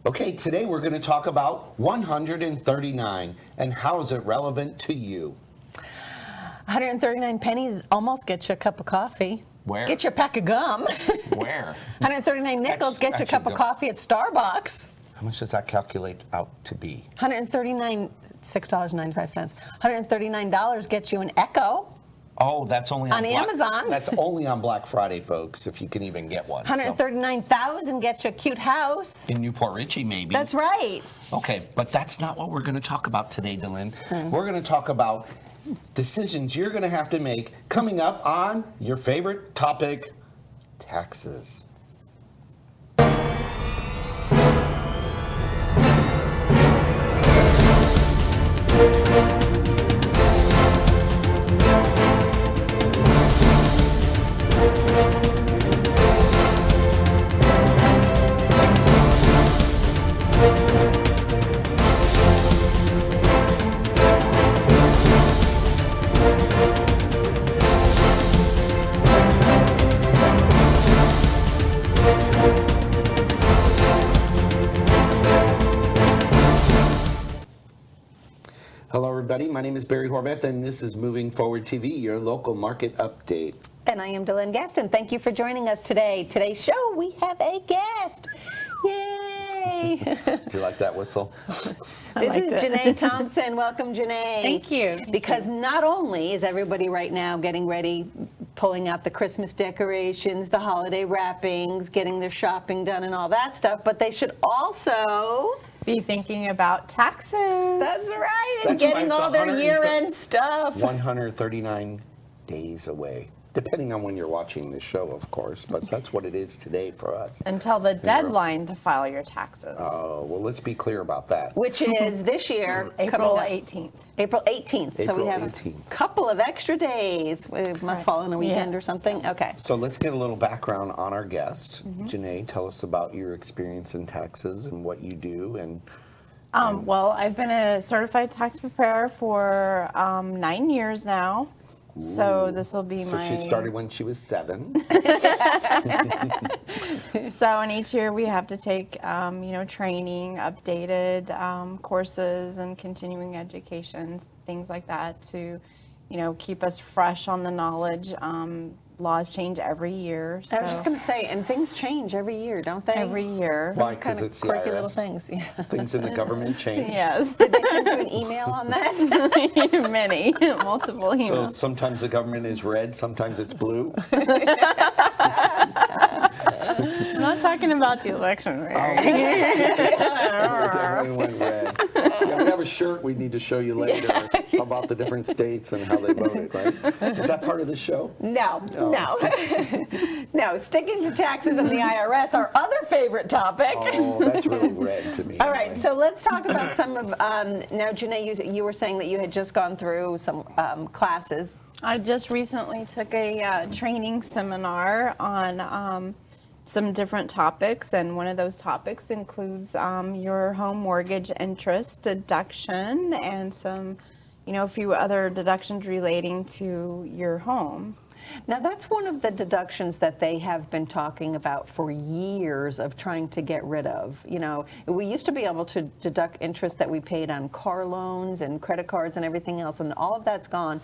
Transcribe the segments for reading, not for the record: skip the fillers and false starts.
Okay, today we're going to talk about 139 and how is it relevant to you? 139 pennies almost gets you a cup of coffee. Where? Get you a pack of gum. Where? 139 nickels gets you a cup of coffee at Starbucks. How much does that calculate out to be? $6.95. $139 gets you an Echo. Oh, that's only on Amazon. That's only on Black Friday, folks, if you can even get one. $139,000 gets you a cute house. In Newport Richie, maybe. That's right. Okay, but that's not what we're going to talk about today, Dylan. We're going to talk about decisions you're going to have to make coming up on your favorite topic, taxes. Hello, everybody. My name is Barry Horvath, and this is Moving Forward TV, your local market update. And I am Dylan Gaston. Thank you for joining us today. Today's show, we have a guest. Yay! Do you like that whistle? This is Janae Thompson. Welcome, Janae. Thank you. Because not only is everybody right now getting ready, pulling out the Christmas decorations, the holiday wrappings, getting their shopping done and all that stuff, but they should also be thinking about taxes. That's right, and That's getting right, all their year-end stuff. 139 days away, depending on when you're watching the show, of course, but that's what it is today for us. Until the deadline to file your taxes. Oh, well, let's be clear about that. Which is this year, April 18th. April 18th. So we have a couple of extra days. We must fall on a weekend or something. Okay. So let's get a little background on our guest. Janae, tell us about your experience in taxes and what you do. And well, I've been a certified tax preparer for 9 years now. So this will be so she started when she was 7. So in each year we have to take, training, updated courses and continuing education, things like that to, keep us fresh on the knowledge. Laws change every year. So I was just going to say, and things change every year, don't they? every year. Why? Because it's the quirky IRS. little things. Yeah. Things in the government change. Yes. Did they send you an email on that? Many, multiple emails. So sometimes the government is red, sometimes it's blue. I'm not talking about the election, Mary. It definitely went red. Yeah, we have a shirt we need to show you later about the different states and how they voted, right? Is that part of the show? No. No, sticking to taxes and the IRS, our other favorite topic. Oh, that's really red to me. All right, so let's talk about some of, now Janae, you were saying that you had just gone through some classes. I just recently took a training seminar on some different topics, and one of those topics includes your home mortgage interest deduction and some, a few other deductions relating to your home. Now, that's one of the deductions that they have been talking about for years of trying to get rid of. We used to be able to deduct interest that we paid on car loans and credit cards and everything else, and all of that's gone.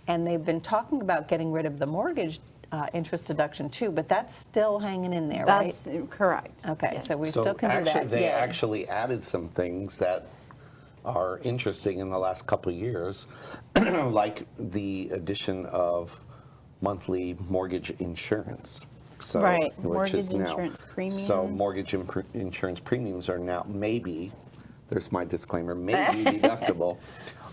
And they've been talking about getting rid of the mortgage interest deduction too, but that's still hanging in there, right? That's correct. Okay, Yes. so we still can do that. They actually added some things that are interesting in the last couple of years, like the addition of monthly mortgage insurance. So, Right, which mortgage is now, insurance premiums. So mortgage insurance premiums are now maybe, there's my disclaimer, maybe deductible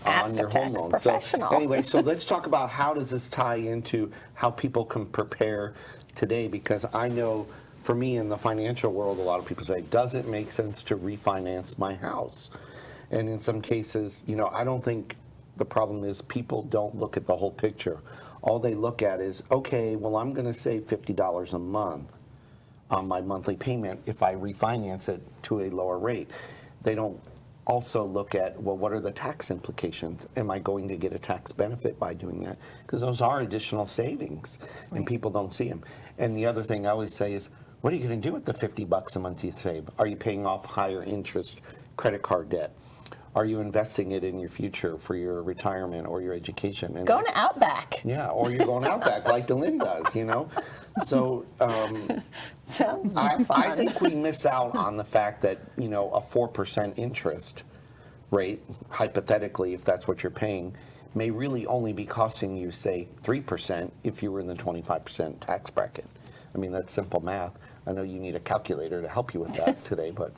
on your home loan. So anyway, so let's talk about how does this tie into how people can prepare today, because I know for me in the financial world, a lot of people say, does it make sense to refinance my house? And in some cases, I don't think the problem is people don't look at the whole picture. All they look at is, okay, well, I'm going to save $50 a month on my monthly payment if I refinance it to a lower rate. They don't also look at, well, what are the tax implications? Am I going to get a tax benefit by doing that? Because those are additional savings, and people don't see them. And the other thing I always say is, what are you going to do with the $50 a month you save? Are you paying off higher interest credit card debt? Are you investing it in your future for your retirement or your education? And going to Outback. Yeah, or you're going Outback like Delyn does, you know? So Sounds I think we miss out on the fact that, you know, a 4% interest rate, hypothetically, if that's what you're paying, may really only be costing you, say, 3% if you were in the 25% tax bracket. I mean, that's simple math. I know you need a calculator to help you with that today, but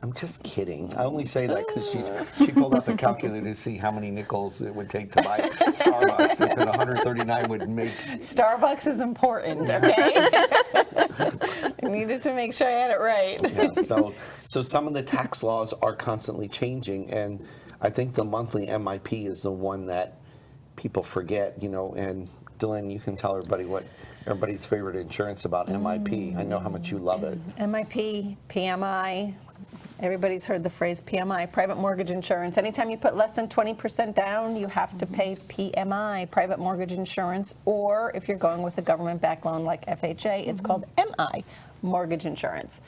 I'm just kidding. I only say that because she pulled out the calculator to see how many nickels it would take to buy Starbucks, and 139 would make. Starbucks is important, okay? I needed to make sure I had it right. Yeah, so some of the tax laws are constantly changing, and I think the monthly MIP is the one that people forget, you know. And Delyn, you can tell everybody what everybody's favorite insurance about MIP. I know how much you love it. MIP, PMI. Everybody's heard the phrase PMI, private mortgage insurance. Anytime you put less than 20% down, you have to pay PMI, private mortgage insurance, or if you're going with a government-backed loan like FHA, it's called MI, mortgage insurance.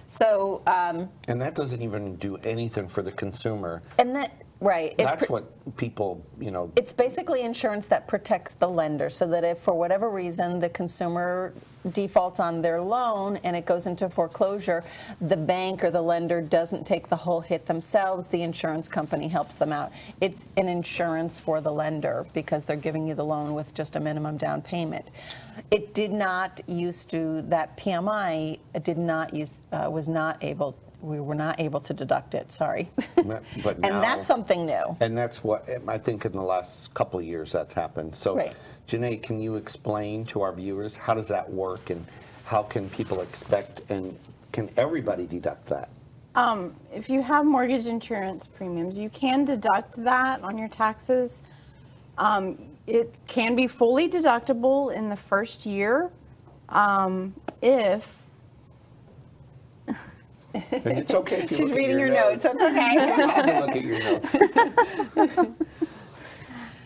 So, and that doesn't even do anything for the consumer. and that, right. That's what people, you know. It's basically insurance that protects the lender, so that if for whatever reason the consumer defaults on their loan and it goes into foreclosure, the bank or the lender doesn't take the whole hit themselves. The insurance company helps them out. It's an insurance for the lender because they're giving you the loan with just a minimum down payment. It did not used to, that PMI did not use, was not able, we were not able to deduct it, sorry. But now, and that's something new. And that's what I think in the last couple of years that's happened. So, Right. Janae, can you explain to our viewers how does that work, and how can people expect, and can everybody deduct that? If you have mortgage insurance premiums, you can deduct that on your taxes. It can be fully deductible in the first year if. And it's okay if you She's look reading at your your notes. It's okay. I can look at your notes.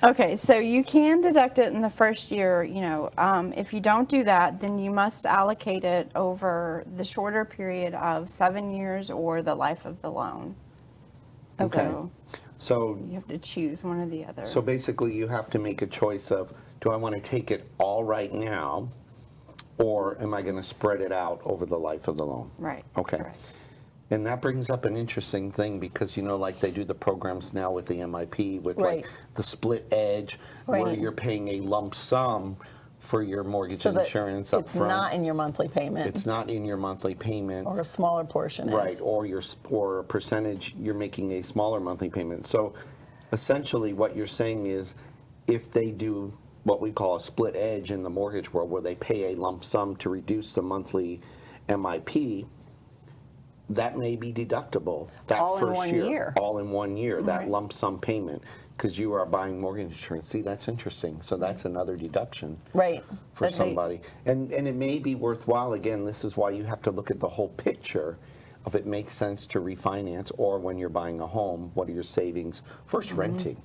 Okay, so you can deduct it in the first year. You know, if you don't do that, then you must allocate it over the shorter period of 7 years or the life of the loan. Okay. So So, you have to choose one or the other. so basically, you have to make a choice of, do I want to take it all right now, or am I going to spread it out over the life of the loan? Right. Okay. Correct. And that brings up an interesting thing, because, you know, like they do the programs now with the MIP with Right. like the split edge, where Right. you're paying a lump sum for your mortgage So that insurance up it's front. not in your monthly payment. It's not in your monthly payment. Or a smaller portion Right, is. or a percentage, you're making a smaller monthly payment. So essentially what you're saying is, if they do what we call a split edge in the mortgage world, where they pay a lump sum to reduce the monthly MIP, that may be deductible that All in first 1 year. All in 1 year, that Right. lump sum payment, because you are buying mortgage insurance. See, that's interesting. So that's another deduction Right. for That they- somebody. And it may be worthwhile. Again, this is why you have to look at the whole picture of it makes sense to refinance, or when you're buying a home, what are your savings versus renting.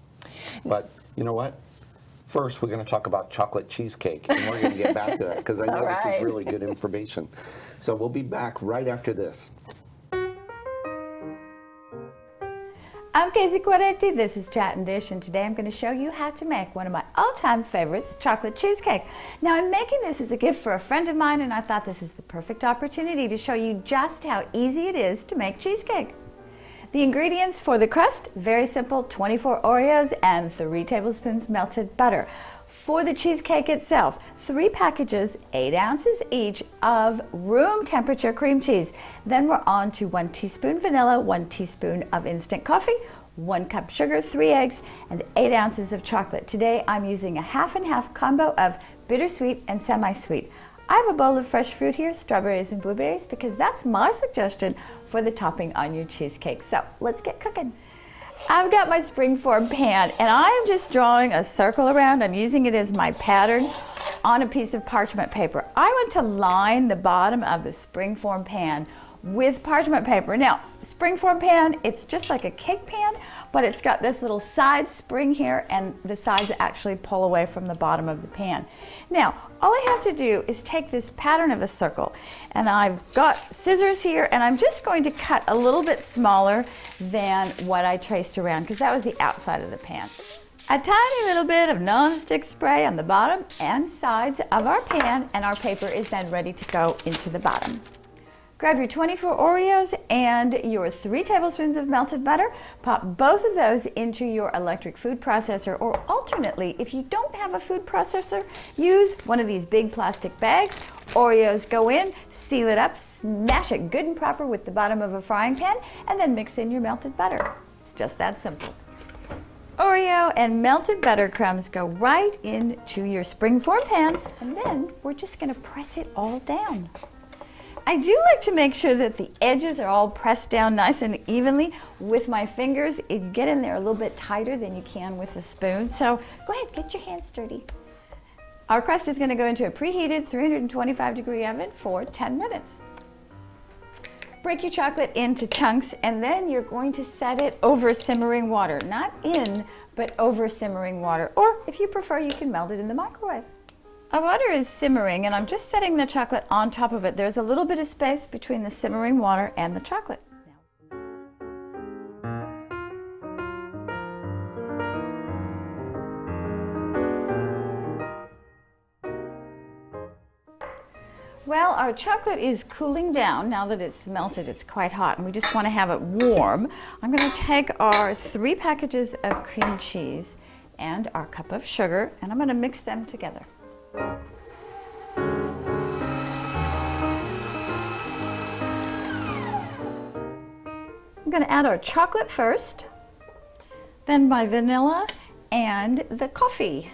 But you know what? First, we're going to talk about chocolate cheesecake, and we're going to get back to that, because I know All this is right. really good information. So we'll be back right after this. I'm Casey Quadetti, this is Chat and Dish, and today I'm going to show you how to make one of my all-time favorites, chocolate cheesecake. Now, I'm making this as a gift for a friend of mine, and I thought this is the perfect opportunity to show you just how easy it is to make cheesecake. The ingredients for the crust, very simple, 24 Oreos and 3 tablespoons melted butter. For the cheesecake itself, 3 packages, 8 ounces each of room temperature cream cheese. Then we're on to 1 teaspoon vanilla, 1 teaspoon of instant coffee, 1 cup sugar, 3 eggs, and 8 ounces of chocolate. Today I'm using a half and half combo of bittersweet and semi-sweet. I have a bowl of fresh fruit here, strawberries and blueberries, because that's my suggestion for the topping on your cheesecake. So let's get cooking. I've got my springform pan, and I am just drawing a circle around. I'm using it as my pattern on a piece of parchment paper. I want to line the bottom of the springform pan with parchment paper. Now, springform pan, it's just like a cake pan, but it's got this little side spring here, and the sides actually pull away from the bottom of the pan. Now, all I have to do is take this pattern of a circle, and I've got scissors here, and I'm just going to cut a little bit smaller than what I traced around, because that was the outside of the pan. A tiny little bit of non-stick spray on the bottom and sides of our pan, and our paper is then ready to go into the bottom. Grab your 24 Oreos and your 3 tablespoons of melted butter. Pop both of those into your electric food processor, or alternately, if you don't have a food processor, use one of these big plastic bags. Oreos go in, seal it up, smash it good and proper with the bottom of a frying pan, and then mix in your melted butter. It's just that simple. Oreo and melted butter crumbs go right into your springform pan, and then we're just going to press it all down. I do like to make sure that the edges are all pressed down nice and evenly with my fingers. You get in there a little bit tighter than you can with a spoon, so go ahead, get your hands dirty. Our crust is going to go into a preheated 325-degree oven for 10 minutes. Break your chocolate into chunks, and then you're going to set it over simmering water. Not in, but over simmering water. Or if you prefer, you can melt it in the microwave. Our water is simmering, and I'm just setting the chocolate on top of it. There's a little bit of space between the simmering water and the chocolate. Well, our chocolate is cooling down. Now that it's melted, it's quite hot, and we just want to have it warm. I'm going to take our 3 packages of cream cheese and our cup of sugar, and I'm going to mix them together. I'm going to add our chocolate first, then my vanilla and the coffee.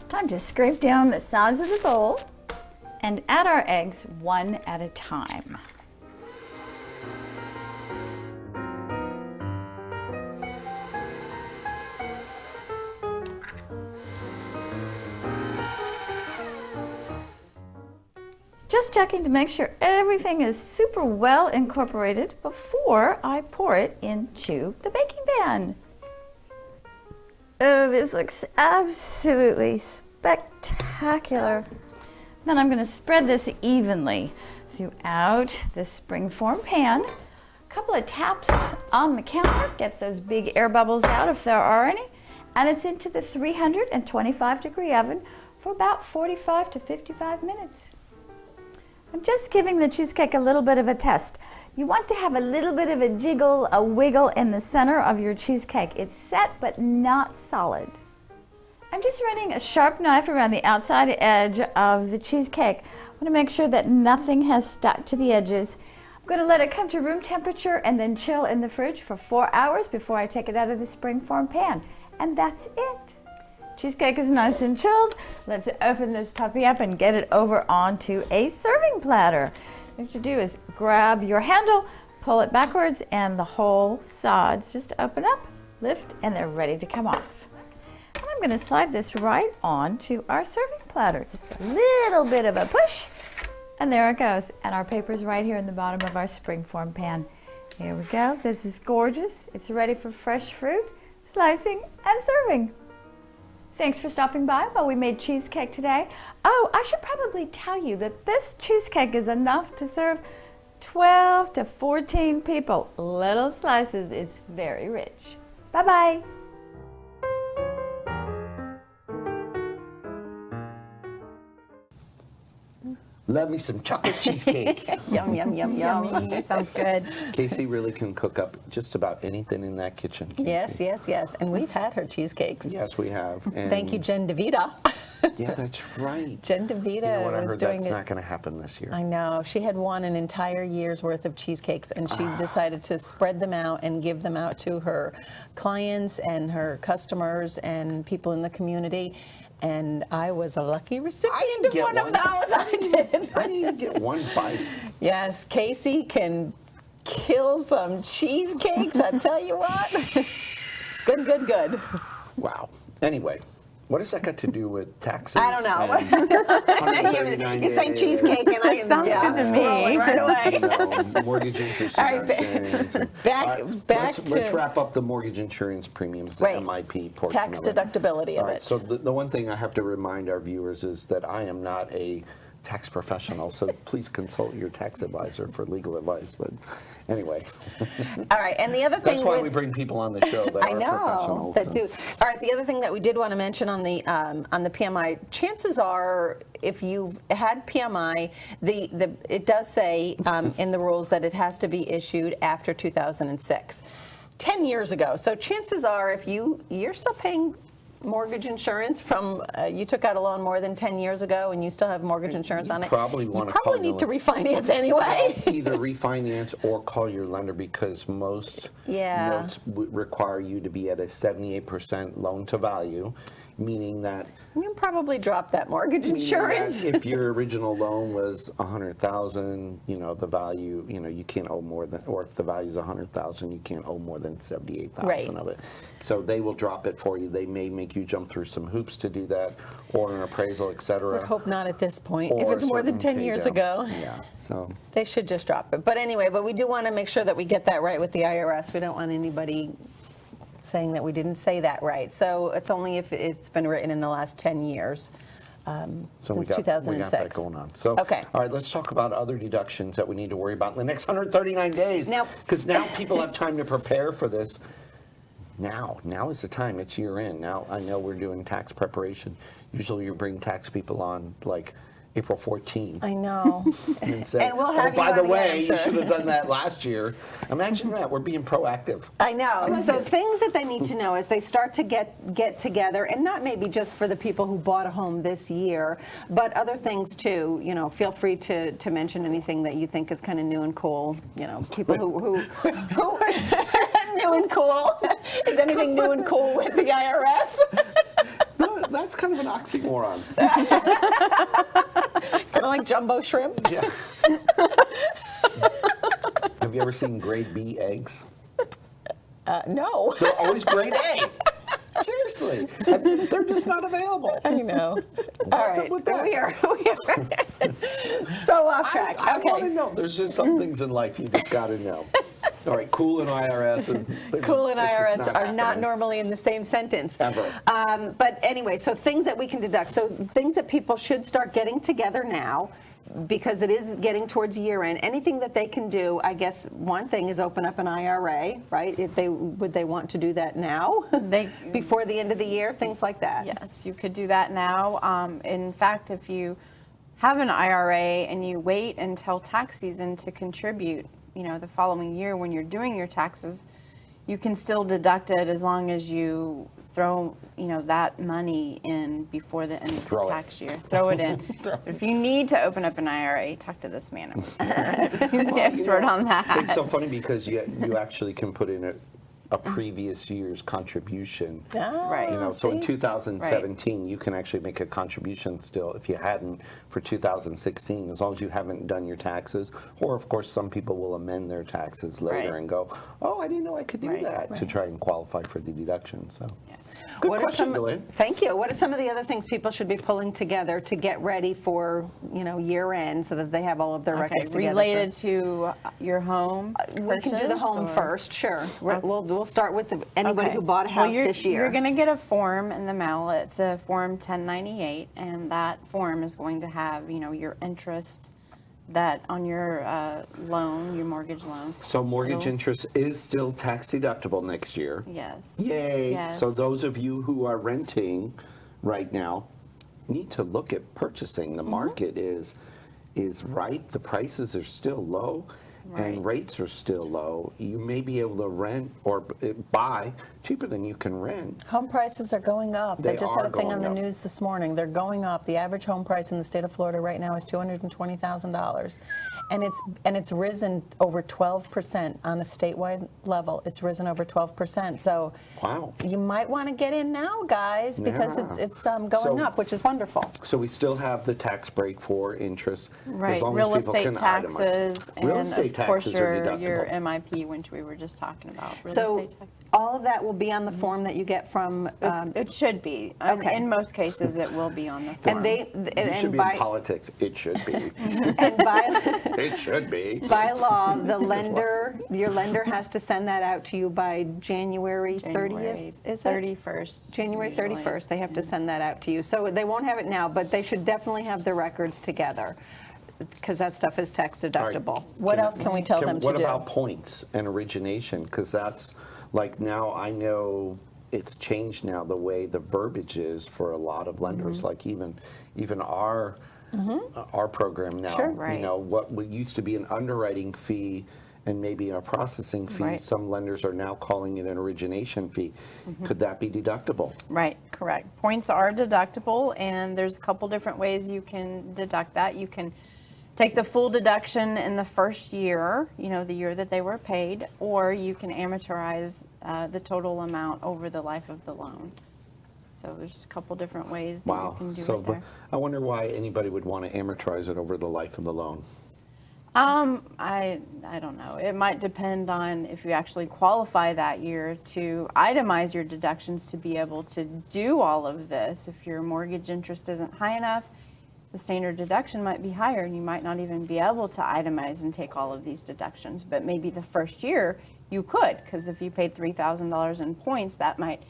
Time to scrape down the sides of the bowl and add our eggs one at a time. Just checking to make sure everything is super well incorporated before I pour it into the baking pan. Oh, this looks absolutely spectacular. Then I'm going to spread this evenly throughout the springform pan. A couple of taps on the counter, get those big air bubbles out if there are any, and it's into the 325-degree oven for about 45 to 55 minutes. I'm just giving the cheesecake a little bit of a test. You want to have a little bit of a jiggle, a wiggle in the center of your cheesecake. It's set but not solid. I'm just running a sharp knife around the outside edge of the cheesecake. I want to make sure that nothing has stuck to the edges. I'm going to let it come to room temperature and then chill in the fridge for 4 hours before I take it out of the springform pan. And that's it. Cheesecake is nice and chilled. Let's open this puppy up and get it over onto a serving platter. What you do is grab your handle, pull it backwards, and the whole sides just open up, lift, and they're ready to come off. And I'm going to slide this right onto our serving platter. Just a little bit of a push, and there it goes. And our paper's right here in the bottom of our springform pan. Here we go. This is gorgeous. It's ready for fresh fruit, slicing, and serving. Thanks for stopping by while we made cheesecake today. Oh, I should probably tell you that this cheesecake is enough to serve 12 to 14 people. Little slices, it's very rich. Bye-bye. Love me some chocolate cheesecake. Yum, yum, yum, yum. Yummy. Sounds good. Casey really can cook up just about anything in that kitchen. Yes, yes, yes. And we've had her cheesecakes. Yes, we have. And Thank you, Jen DeVita. Yeah, that's right. Jen DeVita You know what, I was heard doing that's it. not going to happen this year. I know. She had won an entire year's worth of cheesecakes, and she decided to spread them out and give them out to her clients and her customers and people in the community. And I was a lucky recipient of one of those. I did. I didn't get one bite. Yes, Casey can kill some cheesecakes. I tell you what. Good, good, good. Wow. Anyway, What does that got to do with taxes? I don't know. and 139 You say days, cheesecake and I Sounds good to me. scrolling right away. you know, mortgage interest All right, deductions. and- back- all right, back let's to- wrap up the mortgage insurance premiums, the Right. MIP portion Tax of it. deductibility of All right, it. so the one thing I have to remind our viewers is that I am not a tax professional, so please consult your tax advisor for legal advice. But anyway, All right, and the other thing that's why with, we bring people on the show that I are know professionals. that and- do. All right, the other thing that we did want to mention on the PMI, chances are, if you've had PMI, it does say in the rules that it has to be issued after 2006, 10 years ago. So chances are, if you're still paying mortgage insurance from you took out a loan more than 10 years ago and you still have mortgage insurance on it, probably you wanna probably call need to your- refinance anyway. Either refinance or call your lender, because most Yeah. notes require you to be at a 78% loan to value, meaning that You probably drop that mortgage meaning insurance. that if your original loan was $100,000, the value, you can't owe more than, or if the value is $100,000, you can't owe more than $78,000 Right. of it. So they will drop it for you. They may make you jump through some hoops to do that, or an appraisal, et cetera. I hope not at this point. If or it's more than certain 10 pay years down. ago, Yeah, so. they should just drop it. But anyway, we do want to make sure that we get that right with the IRS. We don't want anybody saying that we didn't say that right. So it's only if it's been written in the last 10 years. So we Since got 2006. that going on. So, Okay. all right, let's talk about other deductions that we need to worry about in the next 139 days. Now- Because now people have time to prepare for this. Now is the time. It's year end. Now I know we're doing tax preparation. Usually you bring tax people on like April 14th. I know. And say, And we'll have oh, you by on the again, way, I'm you sure." should have done that last year. Imagine that. We're being proactive. I know. like So it. things that they need to know as they start to get together, and not maybe just for the people who bought a home this year, but other things too. Feel free to mention anything that you think is kind of new and cool. People who new and cool. Is anything new and cool with the IRS? No, that's kind of an oxymoron. Kind of like jumbo shrimp. Yeah. Have you ever seen grade B eggs? No. They're always grade A. Seriously. They're just not available. I know. All What's up right. with that? We are so off track. I want to Okay. know. There's just some things in life you just got to know. All right, cool and IRS is... Cool and it's just IRS are not happening. normally in the same sentence. Ever. But anyway, so things that we can deduct. So things that people should start getting together now, because it is getting towards year end. Anything that they can do, I guess one thing is open up an IRA, right? Would they want to do that now? Before the end of the year, things like that. Yes, you could do that now. In fact, if you have an IRA and you wait until tax season to contribute, the following year when you're doing your taxes, you can still deduct it as long as you throw, that money in before the end of Throw the it. tax year. Throw it in. If you need to open up an IRA, talk to this man. He's the expert on that. It's so funny because you actually can put in a previous year's contribution. Right. So in see? 2017, you can actually make a contribution still if you hadn't for 2016, as long as you haven't done your taxes. Or, of course, some people will amend their taxes later Right. and go, oh, I didn't know I could do Right. that, to try and qualify for the deduction. So, good What are question, some- Delaney. Thank you. What are some of the other things people should be pulling together to get ready for, year end, so that they have all of their records together? Related to your home We can do the purchase, home or- first, sure. We'll start with anybody who bought a house this year. You're going to get a form in the mail. It's a Form 1098, and that form is going to have, your interest that on your loan, your mortgage loan. So mortgage It'll- interest is still tax deductible next year. Yes. Yay. Yes. So those of you who are renting right now need to look at purchasing. Mm-hmm. The market is ripe. The prices are still low. Right. And rates are still low. You may be able to rent or buy cheaper than you can rent. Home prices are going up. They They just had are a thing on the going up. news this morning. They're going up. The average home price in the state of Florida right now is $220,000. And it's risen over 12% on a statewide level. It's risen over 12%. So wow. You might want to get in now, guys, because Yeah. it's going up, which is wonderful. So we still have the tax break for interest, Right, as long real as people estate can taxes, itemize. Real and estate of course taxes are deductible. your MIP, which we were just talking about. Real So estate taxes. all of that will be on the form that you get from. It should be. Okay. In most cases, it will be on the form. And You should be in politics. It should be. and by It should be. by law, your lender has to send that out to you by January 30th. Is it? 31st. January usually. 31st. They have to send that out to you. So they won't have it now, but they should definitely have the records together, because that stuff is tax deductible. What else can we tell them to What do? about points and origination? Because that's like, now I know it's changed now the way the verbiage is for a lot of lenders. Mm-hmm. Like even our program now. Sure. You Right. know, what used to be an underwriting fee and maybe a processing fee, Right. some lenders are now calling it an origination fee. Could that be deductible? Right, correct. Points are deductible, and there's a couple different ways you can deduct that. You can take the full deduction in the first year, the year that they were paid, or you can amortize the total amount over the life of the loan. So there's a couple different ways that you Wow. can do So it there. I wonder why anybody would want to amortize it over the life of the loan. I don't know. It might depend on if you actually qualify that year to itemize your deductions to be able to do all of this. If your mortgage interest isn't high enough, the standard deduction might be higher, and you might not even be able to itemize and take all of these deductions. But maybe the first year you could, because if you paid $3,000 in points, that might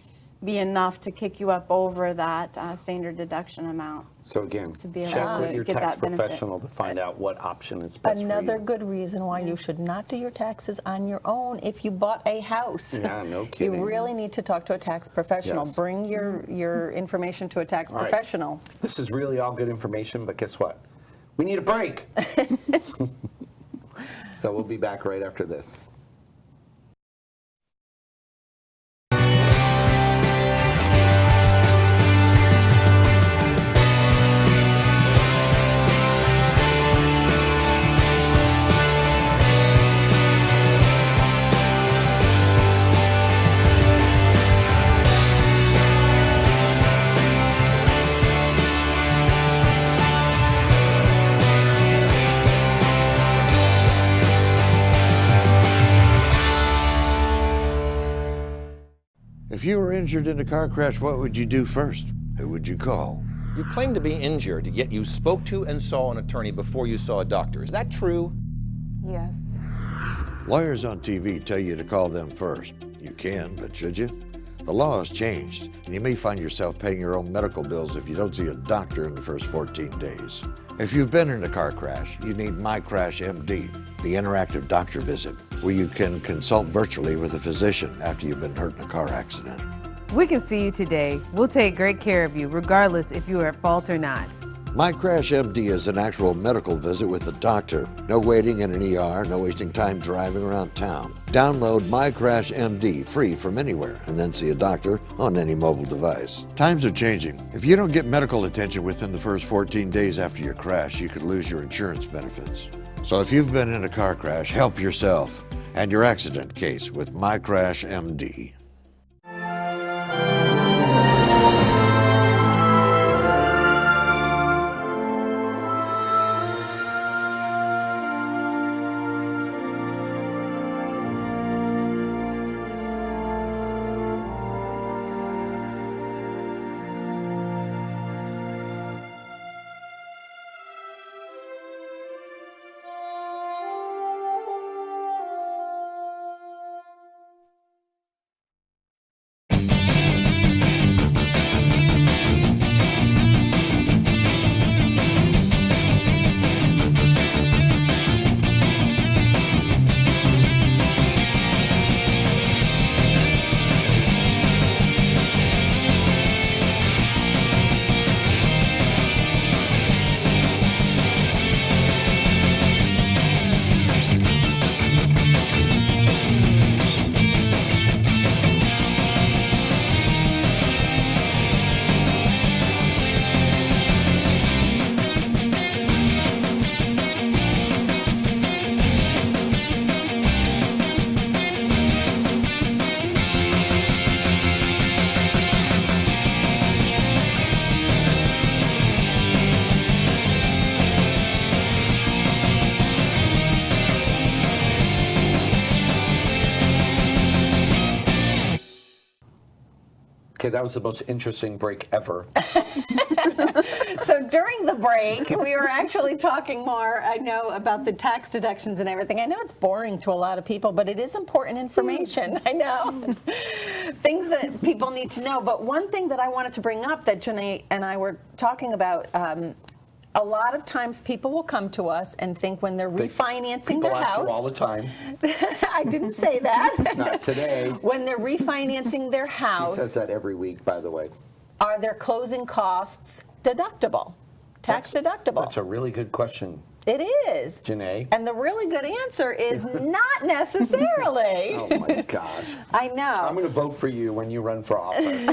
be enough to kick you up over that standard deduction amount. So again, To be able check to with your get tax that benefit. professional to find out what option is best Another for you. good reason why you should not do your taxes on your own if you bought a house. Yeah, no kidding. You really need to talk to a tax professional. Yes. Bring your information to a tax All right. professional. This is really all good information, but guess what? We need a break. So we'll be back right after this. If you were injured in a car crash, what would you do first? Who would you call? You claim to be injured, yet you spoke to and saw an attorney before you saw a doctor. Is that true? Yes. Lawyers on TV tell you to call them first. You can, but should you? The law has changed, and you may find yourself paying your own medical bills if you don't see a doctor in the first 14 days. If you've been in a car crash, you need MyCrashMD, the interactive doctor visit, where you can consult virtually with a physician after you've been hurt in a car accident. We can see you today. We'll take great care of you, regardless if you are at fault or not. MyCrashMD is an actual medical visit with a doctor. No waiting in an ER, no wasting time driving around town. Download MyCrashMD free from anywhere and then see a doctor on any mobile device. Times are changing. If you don't get medical attention within the first 14 days after your crash, you could lose your insurance benefits. So if you've been in a car crash, help yourself and your accident case with MyCrashMD. Okay, that was the most interesting break ever. So during the break, we were actually talking more, I know, about the tax deductions and everything. I know it's boring to a lot of people, but it is important information. I know. Things that people need to know. But one thing that I wanted to bring up that Janae and I were talking about, a lot of times people will come to us and think when they're refinancing their People ask house. you all the time. I didn't say that. Not today. When they're refinancing their house. She says that every week, by the way. Are their closing costs deductible? Tax deductible? That's a really good question, It is. Janae. And the really good answer is not necessarily. Oh my gosh. I know. I'm going to vote for you when you run for office.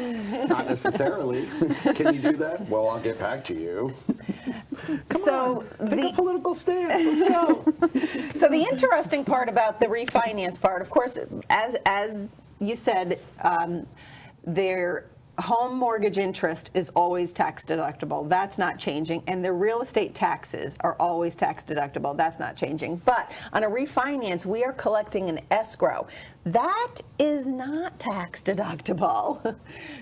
Not necessarily. Can you do that? Well, I'll get back to you. Come on, take a political stance. Let's go. So the interesting part about the refinance part, of course, as you said, their home mortgage interest is always tax deductible. That's not changing. And their real estate taxes are always tax deductible. That's not changing. But on a refinance, we are collecting an escrow. That is not tax deductible.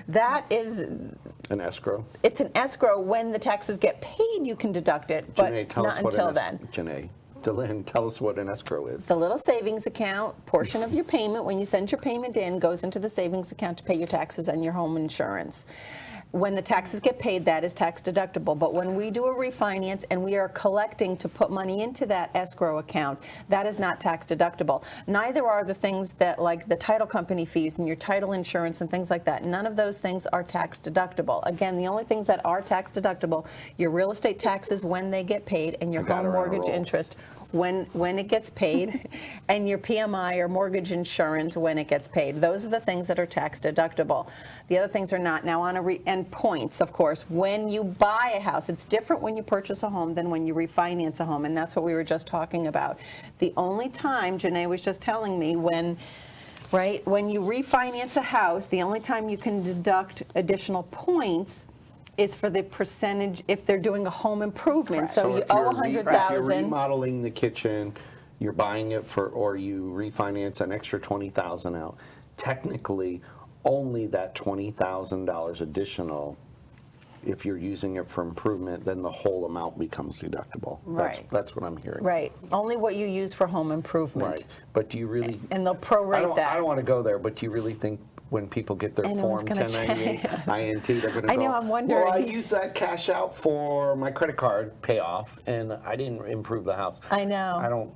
That is An escrow. It's an escrow. When the taxes get paid, you can deduct it, but Janae, tell not us what until then. Janae, Delynn, tell us what an escrow is. The little savings account portion of your payment, when you send your payment in, goes into the savings account to pay your taxes and your home insurance. When the taxes get paid, that is tax deductible. But when we do a refinance and we are collecting to put money into that escrow account, that is not tax deductible. Neither are the things that, like the title company fees and your title insurance and things like that. None of those things are tax deductible. Again, the only things that are tax deductible, your real estate taxes when they get paid, and your home mortgage interest when it gets paid, and your PMI or mortgage insurance when it gets paid. Those are the things that are tax deductible. The other things are not. Now on and points, of course, when you buy a house, it's different when you purchase a home than when you refinance a home, and that's what we were just talking about. The only time, Janae was just telling me, when you refinance a house, the only time you can deduct additional points is for the percentage if they're doing a home improvement. So you owe $100,000. If you're remodeling the kitchen, you're buying it for, or you refinance an extra $20,000 out. Technically, only that $20,000 additional. If you're using it for improvement, then the whole amount becomes deductible. Right. That's what I'm hearing. Right. Only what you use for home improvement. Right. But do you really? And they'll prorate that. I don't want to go there, but do you really think when people get their Form 1098 INT, they're going to go, I know, I'm wondering. well, I used that cash out for my credit card payoff, and I didn't improve the house. I know. I don't,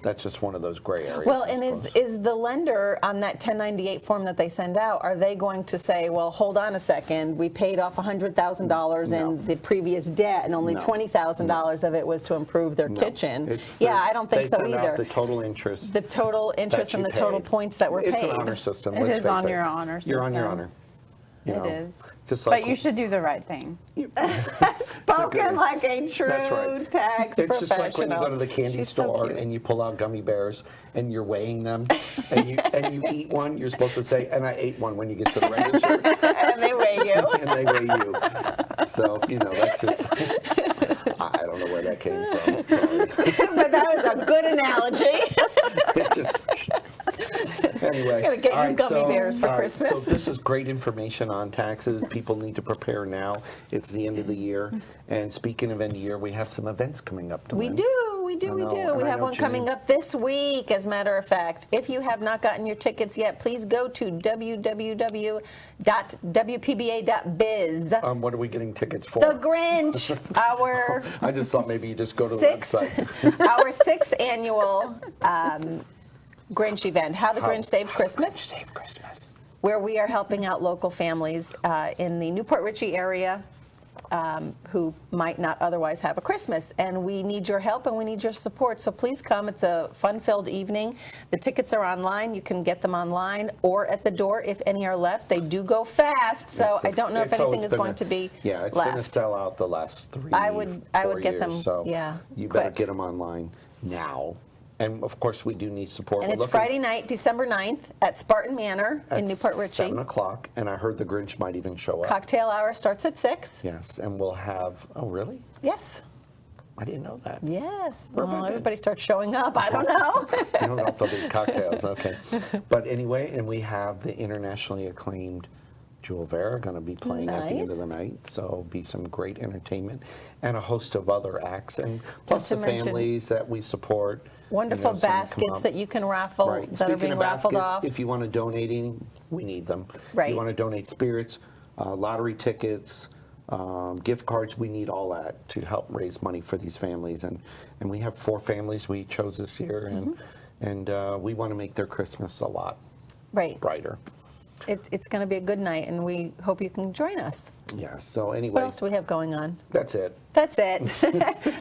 that's just one of those gray areas. Well, and is the lender on that 1098 form that they send out, are they going to say, well, hold on a second, we paid off $100,000 in the previous debt, and only $20,000 of it was to improve their kitchen? I don't think so either. They send out the total interest. The total interest and the total points that were paid. It's an honor system. It is on your honor system. You're on your honor. It is. Just like, but you should do the right thing. Spoken like a true That's right. tax It's professional. just like when you go to the candy She's so store cute. and you pull out gummy bears and you're weighing them and you eat one. You're supposed to say, "And I ate one," when you get to the register. And they weigh you. And they weigh you. So that's just. I don't know where that came from. Sorry. But that was a good analogy. It just. Anyway. Gonna get all you right, gummy bears for Christmas. So this is great information on taxes. People need to prepare now. It's the end of the year. And speaking of end of year, we have some events coming up. We do. We have one coming up this week, as a matter of fact. If you have not gotten your tickets yet, please go to www.wpba.biz. What are we getting tickets for? The Grinch, our I just thought maybe you just go to the website. our 6th annual Grinch event, How the Grinch Saved Christmas. Save Christmas. Where we are helping out local families in the Newport Richey area who might not otherwise have a Christmas. And we need your help and we need your support. So please come. It's a fun-filled evening. The tickets are online. You can get them online or at the door if any are left. They do go fast, so I don't know if anything is going to be left. Yeah, it's been a sellout the last 3 I would get years, them, so you better quick. get them online now. And of course, we do need support. And it's Friday night, December 9th at Spartan Manor in Newport Richey. 7 o'clock, and I heard the Grinch might even show up. Cocktail hour starts at 6. Yes, and we'll have, oh really? Yes. I didn't know that. Yes. Where Well, have I been? everybody starts showing up. I don't know. I don't know if there'll be cocktails, okay. But anyway, and we have the internationally acclaimed Jewel Vera going to be playing at the end of the night, so be some great entertainment and a host of other acts, and plus the families that we support. Wonderful baskets that you can raffle Right. that Speaking are being of raffled baskets, off. if you want to donate any, we need them. If Right. you want to donate spirits, lottery tickets, gift cards, we need all that to help raise money for these families. And we have 4 families we chose this year, and we want to make their Christmas a lot brighter. It's going to be a good night, and we hope you can join us. Yeah, so anyway. What else do we have going on? That's it. That's it.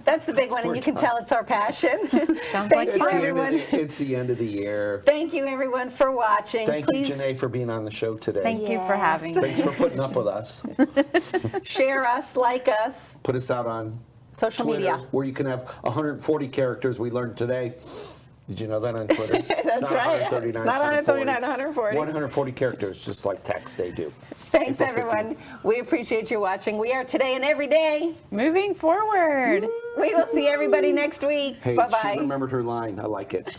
That's the big one, and you can tell it's our passion. Sounds Thank like you, It's the, everyone. it's the end of the year. Thank you, everyone, for watching. Thank Please you, Janae, for being on the show today. Thank you for having me. Thanks for putting up with us. share us, like us, Put us out on social Twitter, media. where you can have 140 characters we learned today. Did you know that on Twitter? That's right. 139, It's not 139, 140. 140 characters, just like text they do. Thanks, April 15th. everyone. We appreciate you watching. We are Today and Every Day. Moving forward. We will see everybody next week. Hey, Bye-bye. she remembered her line. I like it.